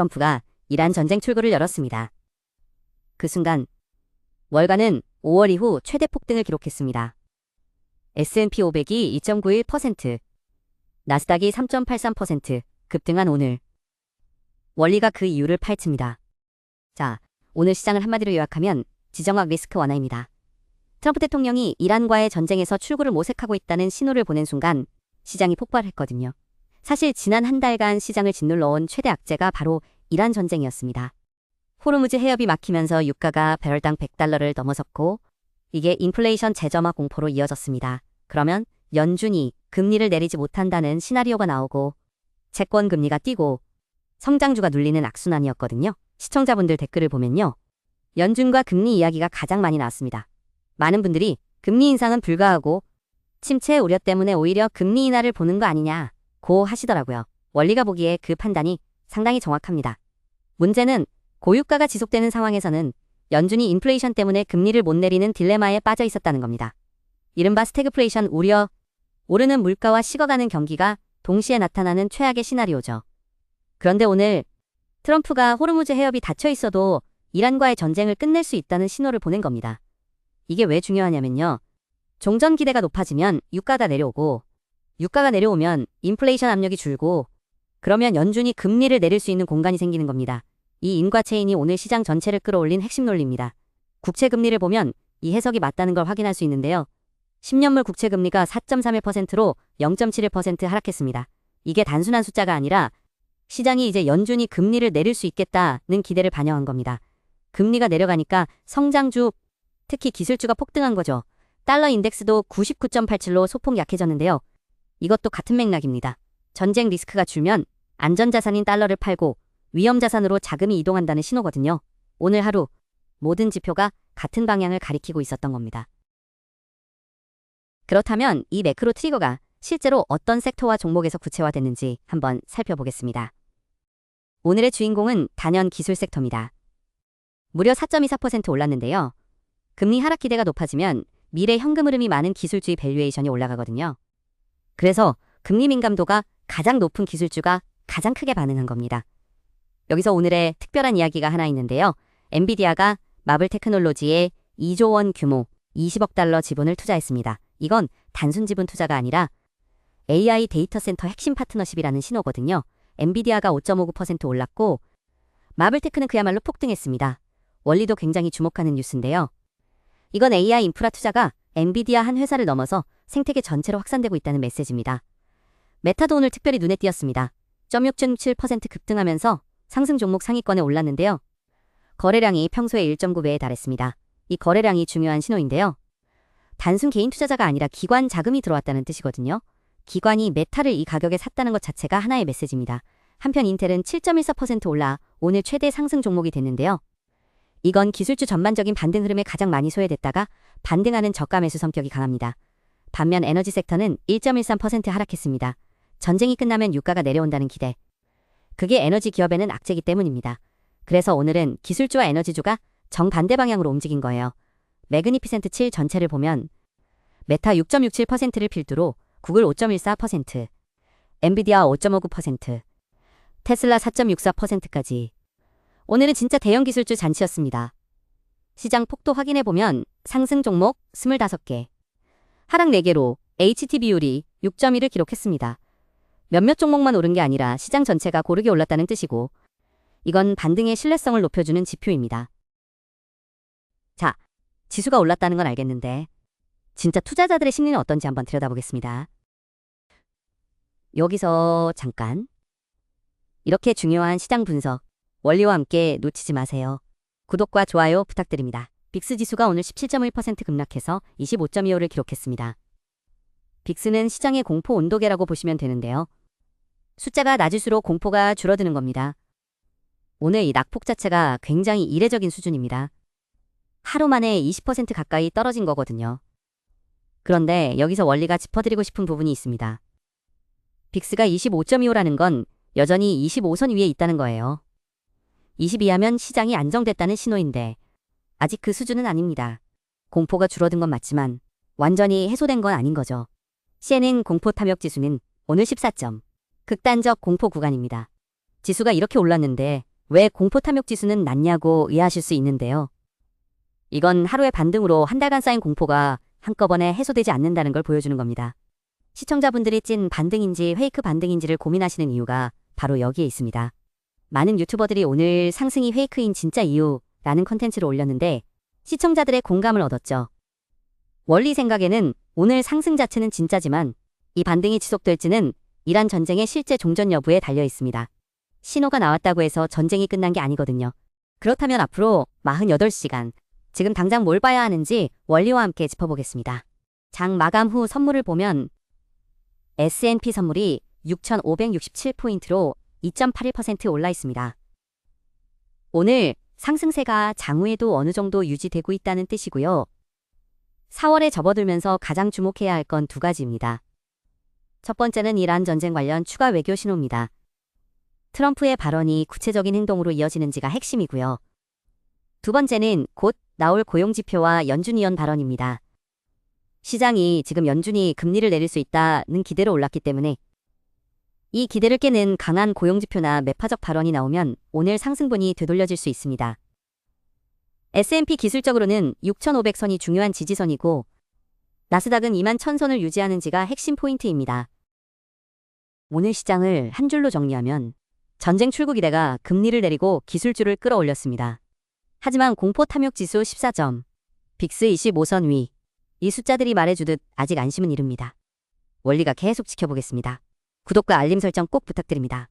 트럼프가 이란 전쟁 출구를 열었습니다. 그 순간 월가는 5월 이후 최대 폭등을 기록했습니다. S&P 500이 2.91%, 나스닥이 3.83% 급등한 오늘. 원리가 그 이유를 파헤칩니다. 자, 오늘 시장을 한마디로 요약하면 지정학 리스크 완화입니다. 트럼프 대통령이 이란과의 전쟁에서 출구를 모색하고 있다는 신호를 보낸 순간 시장이 폭발했거든요. 사실 지난 한 달간 시장을 짓눌러온 최대 악재가 바로 이란 전쟁이었습니다. 호르무즈 해협이 막히면서 유가가 배럴당 100달러를 넘어섰고 이게 인플레이션 재점화 공포로 이어졌습니다. 그러면 연준이 금리를 내리지 못한다는 시나리오가 나오고 채권 금리가 뛰고 성장주가 눌리는 악순환이었거든요. 시청자분들 댓글을 보면요. 연준과 금리 이야기가 가장 많이 나왔습니다. 많은 분들이 금리 인상은 불가하고 침체 우려 때문에 오히려 금리 인하를 보는 거 아니냐고 하시더라고요. 원리가 보기에 그 판단이 상당히 정확합니다. 문제는 고유가가 지속되는 상황에서는 연준이 인플레이션 때문에 금리를 못 내리는 딜레마에 빠져 있었다는 겁니다. 이른바 스태그플레이션 우려, 오르는 물가와 식어가는 경기가 동시에 나타나는 최악의 시나리오죠. 그런데 오늘 트럼프가 호르무즈 해협이 닫혀 있어도 이란과의 전쟁을 끝낼 수 있다는 신호를 보낸 겁니다. 이게 왜 중요하냐면요. 종전 기대가 높아지면 유가가 내려오고 유가가 내려오면 인플레이션 압력이 줄고 그러면 연준이 금리를 내릴 수 있는 공간이 생기는 겁니다. 이 인과 체인이 오늘 시장 전체를 끌어올린 핵심 논리입니다. 국채 금리를 보면 이 해석이 맞다는 걸 확인할 수 있는데요. 10년물 국채 금리가 4.31%로 0.71% 하락했습니다. 이게 단순한 숫자가 아니라 시장이 이제 연준이 금리를 내릴 수 있겠다는 기대를 반영한 겁니다. 금리가 내려가니까 성장주, 특히 기술주가 폭등한 거죠. 달러 인덱스도 99.87로 소폭 약해졌는데요. 이것도 같은 맥락입니다. 전쟁 리스크가 줄면 안전자산인 달러를 팔고 위험자산으로 자금이 이동한다는 신호거든요. 오늘 하루 모든 지표가 같은 방향을 가리키고 있었던 겁니다. 그렇다면 이 매크로 트리거가 실제로 어떤 섹터와 종목에서 구체화됐는지 한번 살펴보겠습니다. 오늘의 주인공은 단연 기술 섹터입니다. 무려 4.24% 올랐는데요. 금리 하락 기대가 높아지면 미래 현금 흐름이 많은 기술주의 밸류에이션이 올라가거든요. 그래서 금리 민감도가 가장 높은 기술주가 가장 크게 반응한 겁니다. 여기서 오늘의 특별한 이야기가 하나 있는데요. 엔비디아가 마블 테크놀로지에 2조 원 규모 20억 달러 지분을 투자했습니다. 이건 단순 지분 투자가 아니라 AI 데이터 센터 핵심 파트너십이라는 신호거든요. 엔비디아가 5.59% 올랐고 마블테크는 그야말로 폭등했습니다. 원리도 굉장히 주목하는 뉴스인데요. 이건 AI 인프라 투자가 엔비디아 한 회사를 넘어서 생태계 전체로 확산되고 있다는 메시지입니다. 메타도 오늘 특별히 눈에 띄었습니다. 0.67% 급등하면서 상승 종목 상위권에 올랐는데요. 거래량이 평소에 1.9배에 달했습니다. 이 거래량이 중요한 신호인데요. 단순 개인 투자자가 아니라 기관 자금이 들어왔다는 뜻이거든요. 기관이 메타를 이 가격에 샀다는 것 자체가 하나의 메시지입니다. 한편 인텔은 7.14% 올라 오늘 최대 상승 종목이 됐는데요. 이건 기술주 전반적인 반등 흐름에 가장 많이 소외됐다가 반등하는 저가 매수 성격이 강합니다. 반면 에너지 섹터는 1.13% 하락했습니다. 전쟁이 끝나면 유가가 내려온다는 기대. 그게 에너지 기업에는 악재이기 때문입니다. 그래서 오늘은 기술주와 에너지주가 정반대 방향으로 움직인 거예요. 매그니피센트 7 전체를 보면 메타 6.67%를 필두로 구글 5.14%, 엔비디아 5.59%, 테슬라 4.64%까지. 오늘은 진짜 대형 기술주 잔치였습니다. 시장 폭도 확인해보면 상승 종목 25개, 하락 4개로 HT 비율이 6.1을 기록했습니다. 몇몇 종목만 오른 게 아니라 시장 전체가 고르게 올랐다는 뜻이고 이건 반등의 신뢰성을 높여주는 지표입니다. 자, 지수가 올랐다는 건 알겠는데 진짜 투자자들의 심리는 어떤지 한번 들여다보겠습니다. 여기서 잠깐 이렇게 중요한 시장 분석 원리와 함께 놓치지 마세요. 구독과 좋아요 부탁드립니다. 빅스 지수가 오늘 17.1% 급락해서 25.25를 기록했습니다. 빅스는 시장의 공포 온도계라고 보시면 되는데요. 숫자가 낮을수록 공포가 줄어드는 겁니다. 오늘 이 낙폭 자체가 굉장히 이례적인 수준입니다. 하루 만에 20% 가까이 떨어진 거거든요. 그런데 여기서 원리가 짚어드리고 싶은 부분이 있습니다. 빅스가 25.25라는 건 여전히 25선 위에 있다는 거예요. 22하면 시장이 안정됐다는 신호인데 아직 그 수준은 아닙니다. 공포가 줄어든 건 맞지만 완전히 해소된 건 아닌 거죠. CNN 공포 탐욕 지수는 오늘 14점. 극단적 공포 구간입니다. 지수가 이렇게 올랐는데 왜 공포 탐욕 지수는 낮냐고 의아하실 수 있는데요. 이건 하루의 반등으로 한 달간 쌓인 공포가 한꺼번에 해소되지 않는다는 걸 보여주는 겁니다. 시청자분들이 찐 반등인지 페이크 반등인지를 고민하시는 이유가 바로 여기에 있습니다. 많은 유튜버들이 오늘 상승이 페이크인 진짜 이유라는 컨텐츠를 올렸는데 시청자들의 공감을 얻었죠. 원리 생각에는 오늘 상승 자체는 진짜지만 이 반등이 지속될지는 이란 전쟁의 실제 종전 여부에 달려 있습니다. 신호가 나왔다고 해서 전쟁이 끝난 게 아니거든요. 그렇다면 앞으로 48시간, 지금 당장 뭘 봐야 하는지 원리와 함께 짚어보겠습니다. 장 마감 후 선물을 보면 S&P 선물이 6,567포인트로 2.81% 올라 있습니다. 오늘 상승세가 장후에도 어느 정도 유지되고 있다는 뜻이고요. 4월에 접어들면서 가장 주목해야 할 건 두 가지입니다. 첫 번째는 이란 전쟁 관련 추가 외교 신호입니다. 트럼프의 발언이 구체적인 행동으로 이어지는지가 핵심이고요. 두 번째는 곧 나올 고용지표와 연준위원 발언입니다. 시장이 지금 연준이 금리를 내릴 수 있다는 기대로 올랐기 때문에 이 기대를 깨는 강한 고용지표나 매파적 발언이 나오면 오늘 상승분이 되돌려질 수 있습니다. S&P 기술적으로는 6,500선이 중요한 지지선이고 나스닥은 21,000선을 유지하는지가 핵심 포인트입니다. 오늘 시장을 한 줄로 정리하면 전쟁 출구 기대가 금리를 내리고 기술주를 끌어올렸습니다. 하지만 공포 탐욕 지수 14점, 빅스 25선 위, 이 숫자들이 말해주듯 아직 안심은 이릅니다. 원리가 계속 지켜보겠습니다. 구독과 알림 설정 꼭 부탁드립니다.